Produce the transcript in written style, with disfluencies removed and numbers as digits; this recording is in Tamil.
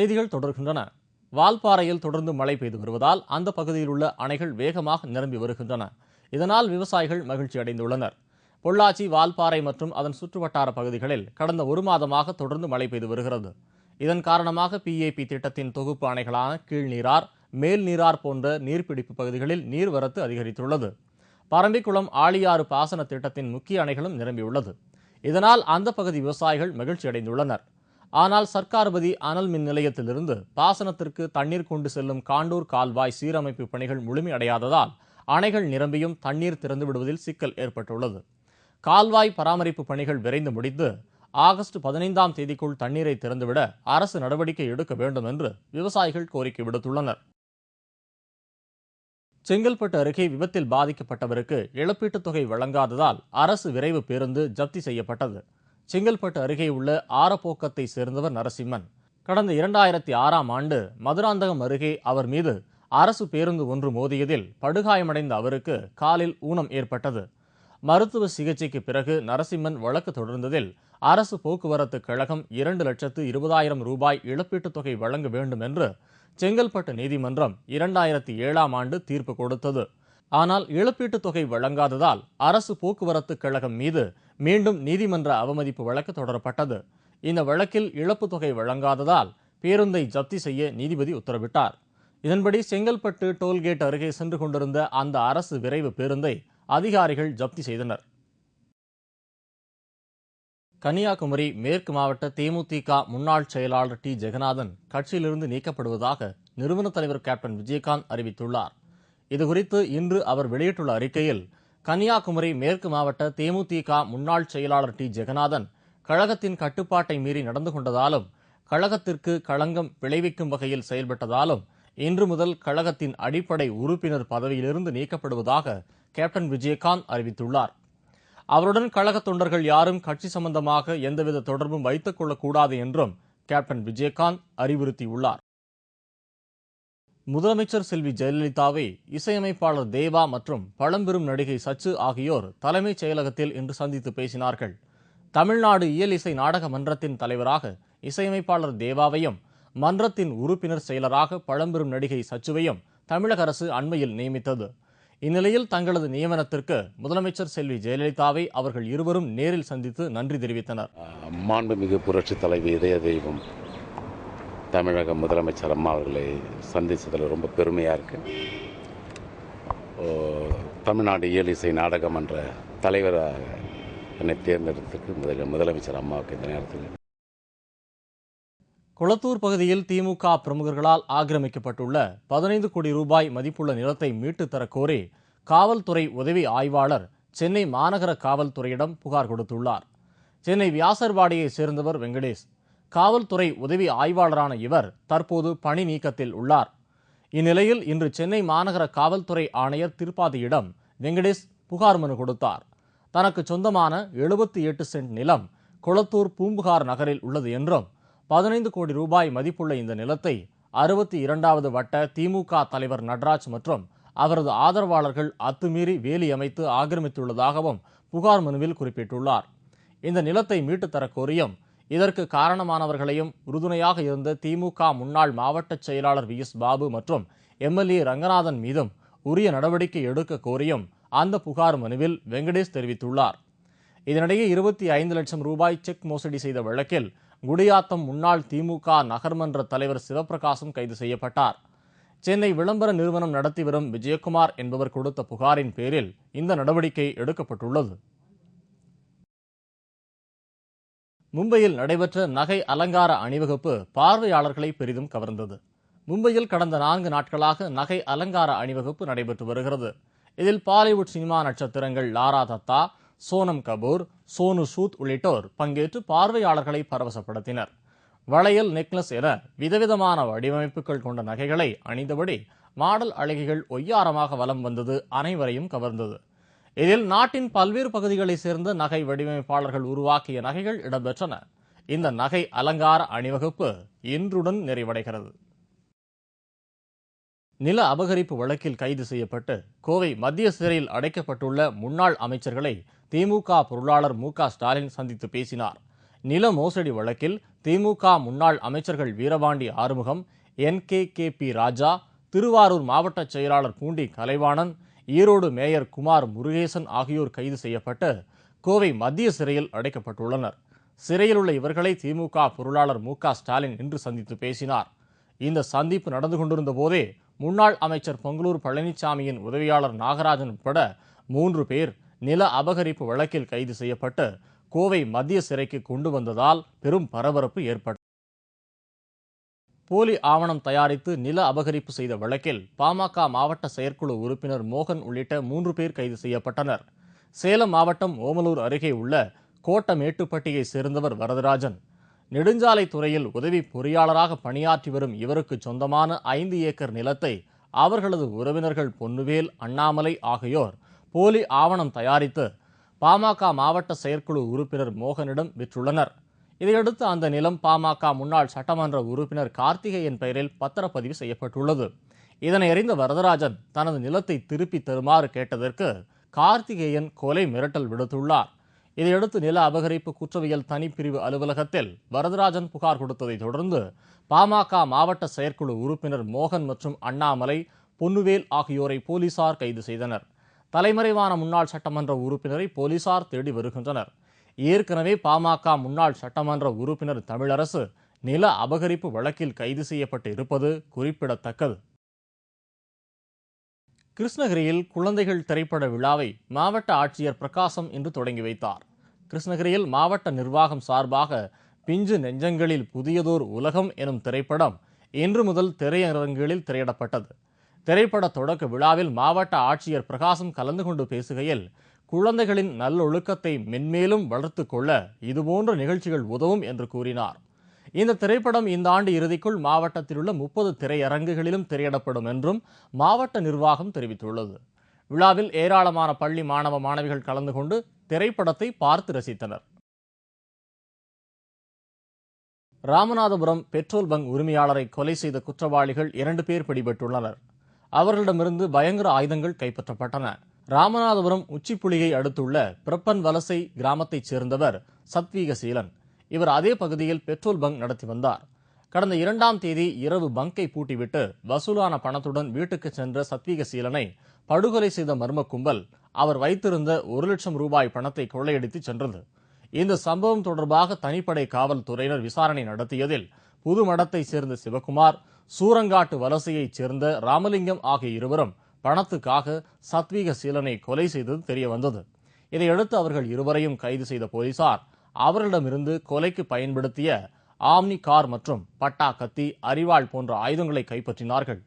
செய்திகள் தொடர்கின்றன. வால்பாறையில் தொடர்ந்து மழை பெய்து வருவதால் அந்த பகுதியில் உள்ள அணைகள் வேகமாக நிரம்பி வருகின்றன. இதனால் விவசாயிகள் மகிழ்ச்சி அடைந்துள்ளனர். பொள்ளாச்சி, வால்பாறை மற்றும் அதன் சுற்றுவட்டார பகுதிகளில் கடந்த ஒரு மாதமாக தொடர்ந்து மழை பெய்து வருகிறது. இதன் காரணமாக PAP திட்டத்தின் தொகுப்பு அணைகளான கீழ்நீரார், மேல்நீரார் போன்ற நீர்பிடிப்பு பகுதிகளில் நீர்வரத்து அதிகரித்துள்ளது. பரம்பிக்குளம், ஆழியாறு பாசன திட்டத்தின் முக்கிய அணைகளும் நிரம்பியுள்ளது. இதனால் அந்த பகுதி விவசாயிகள் மகிழ்ச்சி அடைந்துள்ளனர். ஆனால் சர்க்கார்பதி அனல் மின் நிலையத்திலிருந்து பாசனத்திற்கு தண்ணீர் கொண்டு செல்லும் காண்டூர் கால்வாய் சீரமைப்பு பணிகள் முழுமையடையாததால் அணைகள் நிரம்பியும் தண்ணீர் திறந்து விடுவதில் சிக்கல் ஏற்பட்டுள்ளது. கால்வாய் பராமரிப்பு பணிகள் விரைந்து முடித்து ஆகஸ்ட் 15ஆம் தேதிக்குள் தண்ணீரை திறந்துவிட அரசு நடவடிக்கை எடுக்க வேண்டும் என்று விவசாயிகள் கோரிக்கை விடுத்துள்ளனர். செங்கல்பட்டு அருகே விபத்தில் பாதிக்கப்பட்டவருக்கு இழப்பீட்டுத் தொகை வழங்காததால் அரசு விரைவு பேருந்து ஜப்தி செய்யப்பட்டது. செங்கல்பட்டு அருகே உள்ள ஆரப்போக்கத்தை சேர்ந்தவர் நரசிம்மன். கடந்த 2006ஆம் ஆண்டு மதுராந்தகம் அருகே அவர் மீது அரசு பேருந்து ஒன்று மோதியதில் படுகாயமடைந்த அவருக்கு காலில் ஊனம் ஏற்பட்டது. மருத்துவ சிகிச்சைக்கு பிறகு நரசிம்மன் வழக்கு தொடர்ந்ததில் அரசு போக்குவரத்து கழகம் 2,20,000 ரூபாய் இழப்பீட்டுத் தொகை வழங்க வேண்டும் என்று செங்கல்பட்டு நீதிமன்றம் 2007ஆம் ஆண்டு தீர்ப்பு கொடுத்தது. ஆனால் இழப்பீட்டுத் தொகை வழங்காததால் அரசு போக்குவரத்து கழகம் மீது மீண்டும் நீதிமன்ற அவமதிப்பு வழக்கு தொடரப்பட்டது. இந்த வழக்கில் இழப்புத் தொகை வழங்காததால் பேருந்தை ஜப்தி செய்ய நீதிபதி உத்தரவிட்டார். இதன்படி செங்கல்பட்டு டோல்கேட் அருகே சென்று கொண்டிருந்த அந்த அரசு விரைவு பேருந்தை அதிகாரிகள் ஜப்தி செய்தனர். கன்னியாகுமரி மேற்கு மாவட்ட தேமுதிக முன்னாள் செயலாளர் டி. ஜெகநாதன் கட்சியிலிருந்து நீக்கப்படுவதாக நிறுவன தலைவர் கேப்டன் விஜயகாந்த் அறிவித்துள்ளார். இதுகுறித்து இன்று அவர் வெளியிட்டுள்ள அறிக்கையில், கன்னியாகுமரி மேற்கு மாவட்ட தேமுதிக முன்னாள் செயலாளர் டி. ஜெகநாதன் கழகத்தின் கட்டுப்பாட்டை மீறி நடந்து கொண்டதாலும் கழகத்திற்கு களங்கம் விளைவிக்கும் வகையில் செயல்பட்டதாலும் இன்று முதல் கழகத்தின் அடிப்படை உறுப்பினர் பதவியிலிருந்து நீக்கப்படுவதாக கேப்டன் விஜயகாந்த் அறிவித்துள்ளார். அவருடன் கழக தொண்டர்கள் யாரும் கட்சி சம்பந்தமாக எந்தவித தொடர்பும் வைத்துக் கொள்ளக்கூடாது என்றும் கேப்டன் விஜயகாந்த் அறிவுறுத்தியுள்ளார். முதலமைச்சர் செல்வி ஜெயலலிதாவை இசையமைப்பாளர் தேவா மற்றும் பழம்பெரும் நடிகை சச்சு ஆகியோர் தலைமைச் செயலகத்தில் இன்று சந்தித்து பேசினார்கள். தமிழ்நாடு இயல் இசை நாடக மன்றத்தின் தலைவராக இசையமைப்பாளர் தேவாவையும் மன்றத்தின் உறுப்பினர் செயலராக பழம்பெரும் நடிகை சச்சுவையும் தமிழக அரசு அண்மையில் நியமித்தது. இந்நிலையில் தங்களது நியமனத்திற்கு முதலமைச்சர் செல்வி ஜெயலலிதாவை அவர்கள் இருவரும் நேரில் சந்தித்து நன்றி தெரிவித்தனர். மாண்புமிகு புரட்சி தலைவி இதய தெய்வம் தமிழக முதலமைச்சர் அம்மா அவர்களை சந்தித்ததில் ரொம்ப பெருமையாக இருக்கு. தமிழ்நாடு இயல் இசை நாடக மன்ற தலைவராக என்னை தேர்ந்தெடுத்ததுக்கு முதலமைச்சர் அம்மாவுக்கு இந்த நேரத்தில். குளத்தூர் பகுதியில் திமுக பிரமுகர்களால் ஆக்கிரமிக்கப்பட்டுள்ள 15 கோடி ரூபாய் மதிப்புள்ள நிலத்தை மீட்டு தரக் கோரி காவல்துறை உதவி ஆய்வாளர் சென்னை மாநகர காவல்துறையிடம் புகார் கொடுத்துள்ளார். சென்னை வியாசர்பாடியைச் சேர்ந்தவர் வெங்கடேஷ். காவல்துறை உதவி ஆய்வாளரான இவர் தற்போது பணி நீக்கத்தில் உள்ளார். இந்நிலையில் இன்று சென்னை மாநகர காவல்துறை ஆணையர் திருப்பாதியிடம் வெங்கடேஷ் புகார் மனு கொடுத்தார். தனக்கு சொந்தமான 78 சென்ட் நிலம் குளத்தூர் பூம்புகார் நகரில் உள்ளது என்றும் 15 கோடி ரூபாய் மதிப்புள்ள இந்த நிலத்தை 62வது வட்ட திமுக தலைவர் நடராஜ் மற்றும் அவரது ஆதரவாளர்கள் அத்துமீறி வேலி அமைத்து ஆக்கிரமித்துள்ளதாகவும் புகார் மனுவில் குறிப்பிட்டுள்ளார். இந்த நிலத்தை மீட்டுத் தரக் கோரியும் இதற்கு காரணமானவர்களையும் உறுதுணையாக இருந்த திமுக முன்னாள் மாவட்ட செயலாளர் VS பாபு மற்றும் MLA ரங்கநாதன் மீதும் உரிய நடவடிக்கை எடுக்க கோரியும் அந்த புகார் மனுவில் வெங்கடேஷ் தெரிவித்துள்ளார். இதனிடையே 25 லட்சம் ரூபாய் செக் மோசடி செய்த வழக்கில் குடியாத்தம் முன்னாள் திமுக நகர்மன்ற தலைவர் சிவபிரகாசம் கைது செய்யப்பட்டார். சென்னை விளம்பர நிறுவனம் நடத்தி வரும் விஜயகுமார் என்பவர் கொடுத்த புகாரின் பேரில் இந்த நடவடிக்கை எடுக்கப்பட்டுள்ளது. மும்பையில் நடைபெற்ற நகை அலங்கார அணிவகுப்பு பார்வையாளர்களை பெரிதும் கவர்ந்தது. மும்பையில் கடந்த 4 நாட்களாக நகை அலங்கார அணிவகுப்பு நடைபெற்று வருகிறது. இதில் பாலிவுட் சினிமா நட்சத்திரங்கள் லாரா தத்தா, சோனம் கபூர், சோனு சூத் உள்ளிட்டோர் பங்கேற்று பார்வையாளர்களை பரவசப்படுத்தினர். வளையல், நெக்லஸ் என விதவிதமான வடிவமைப்புகள் கொண்ட நகைகளை அணிந்தபடி மாடல் அழகிகள் ஒய்யாரமாக வலம் வந்தது அனைவரையும் கவர்ந்தது. இதில் நாட்டின் பல்வேறு பகுதிகளைச் சேர்ந்த நகை வடிவமைப்பாளர்கள் உருவாக்கிய நகைகள் இடம்பெற்றன. இந்த நகை அலங்கார அணிவகுப்பு இன்றுடன் நிறைவடைகிறது. நில அபகரிப்பு வழக்கில் கைது செய்யப்பட்டு கோவை மத்திய சிறையில் அடைக்கப்பட்டுள்ள முன்னாள் அமைச்சர்களை திமுக பொருளாளர் மு.க. ஸ்டாலின் சந்தித்து பேசினார். நில மோசடி வழக்கில் திமுக முன்னாள் அமைச்சர்கள் வீரபாண்டி ஆறுமுகம், NKKP ராஜா, திருவாரூர் மாவட்ட செயலாளர் பூண்டி கலைவாணன், ஈரோடு மேயர் குமார் முருகேசன் ஆகியோர் கைது செய்யப்பட்டு கோவை மத்திய சிறையில் அடைக்கப்பட்டுள்ளனர். சிறையில் உள்ள இவர்களை திமுக பொருளாளர் மு.க.ஸ்டாலின் இன்று சந்தித்து பேசினார். இந்த சந்திப்பு நடந்து கொண்டிருந்த போதே முன்னாள் அமைச்சர் பொங்கலூர் பழனிசாமியின் உதவியாளர் நாகராஜன் உட்பட 3 பேர் நில அபகரிப்பு வழக்கில் கைது செய்யப்பட்டு கோவை மத்திய சிறைக்கு கொண்டு வந்ததால் பெரும் பரபரப்பு ஏற்பட்டது. போலி ஆவணம் தயாரித்து நில அபகரிப்பு செய்த வழக்கில் பாமக மாவட்ட செயற்குழு உறுப்பினர் மோகன் உள்ளிட்ட 3 பேர் கைது செய்யப்பட்டனர். சேலம் மாவட்டம் ஓமலூர் அருகே உள்ள கோட்டமேட்டுப்பட்டியை சேர்ந்தவர் வரதராஜன். நெடுஞ்சாலைத்துறையில் உதவி பொறியாளராக பணியாற்றி வரும் இவருக்கு சொந்தமான 5 ஏக்கர் நிலத்தை அவர்களது உறவினர்கள் பொன்னுவேல், அண்ணாமலை ஆகியோர் போலி ஆவணம் தயாரித்து பாமக மாவட்ட செயற்குழு உறுப்பினர் மோகனிடம் விற்றுள்ளனர். இதையடுத்து அந்த நிலம் பாமக முன்னாள் சட்டமன்ற உறுப்பினர் கார்த்திகேயன் பெயரில் பத்திரப்பதிவு செய்யப்பட்டுள்ளது. இதனை அறிந்த வரதராஜன் தனது நிலத்தை திருப்பி தருமாறு கேட்டதற்கு கார்த்திகேயன் கொலை மிரட்டல் விடுத்துள்ளார். இதையடுத்து நில அபகரிப்பு குற்றவியல் தனிப்பிரிவு அலுவலகத்தில் வரதராஜன் புகார் கொடுத்ததை தொடர்ந்து பாமக மாவட்ட செயற்குழு உறுப்பினர் மோகன் மற்றும் அண்ணாமலை, பொன்னுவேல் ஆகியோரை போலீசார் கைது செய்தனர். தலைமறைவான முன்னாள் சட்டமன்ற உறுப்பினரை போலீசார் தேடி வருகின்றனர். ஏற்கனவே பாமக முன்னாள் சட்டமன்ற உறுப்பினர் தமிழரசு நில அபகரிப்பு வழக்கில் கைது செய்யப்பட்டு இருப்பது குறிப்பிடத்தக்கது. கிருஷ்ணகிரியில் குழந்தைகள் திரைப்பட விழாவை மாவட்ட ஆட்சியர் பிரகாசம் இன்று தொடங்கி வைத்தார். கிருஷ்ணகிரியில் மாவட்ட நிர்வாகம் சார்பாக பிஞ்சு நெஞ்சங்களில் புதியதோர் உலகம் எனும் திரைப்படம் இன்று முதல் திரையரங்குகளில் திரையிடப்பட்டது. திரைப்பட தொடக்க விழாவில் மாவட்ட ஆட்சியர் பிரகாசம் கலந்து கொண்டு பேசுகையில், குழந்தைகளின் நல்லொழுக்கத்தை மென்மேலும் வளர்த்து கொள்ள இதுபோன்ற நிகழ்ச்சிகள் உதவும் என்று கூறினார். இந்த திரைப்படம் இந்த ஆண்டு இறுதிக்குள் மாவட்டத்தில் உள்ள 30 திரையரங்குகளிலும் திரையிடப்படும் என்றும் மாவட்ட நிர்வாகம் தெரிவித்துள்ளது. விழாவில் ஏராளமான பள்ளி மாணவ மாணவிகள் கலந்து கொண்டு திரைப்படத்தை பார்த்து ரசித்தனர். ராமநாதபுரம் பெட்ரோல் பங்க் உரிமையாளரை கொலை செய்த குற்றவாளிகள் 2 பேர் பிடிபட்டுள்ளனர். அவர்களிடமிருந்து பயங்கர ஆயுதங்கள் கைப்பற்றப்பட்டன. ராமநாதபுரம் உச்சிப்புலியை அடுத்துள்ள பிரப்பன் வலசை கிராமத்தைச் சேர்ந்தவர் சத்வீகசீலன். இவர் அதே பகுதியில் பெட்ரோல் பங்க் நடத்தி வந்தார். கடந்த 2ஆம் தேதி இரவு பங்கை பூட்டிவிட்டு வசூலான பணத்துடன் வீட்டுக்கு சென்ற சத்வீகசீலனை படுகொலை செய்த மர்ம கும்பல் அவர் வைத்திருந்த 1 லட்சம் ரூபாய் பணத்தை கொள்ளையடித்து சென்றது. இந்த சம்பவம் தொடர்பாக தனிப்படை காவல்துறையினர் விசாரணை நடத்தியதில் புதுமடத்தைச் சேர்ந்த சிவகுமார், சூரங்காட்டு வலசையைச் சேர்ந்த ராமலிங்கம் ஆகிய இருவரும் பணத்துக்காக சத்வீகசீலனை கொலை செய்தது தெரியவந்தது. இதையடுத்து அவர்கள் இருவரையும் கைது செய்த போலீசார் அவர்களிடமிருந்து கொலைக்கு பயன்படுத்திய ஆம்னி கார் மற்றும் பட்டா, கத்தி, அரிவாள் போன்ற ஆயுதங்களை கைப்பற்றினார்கள்.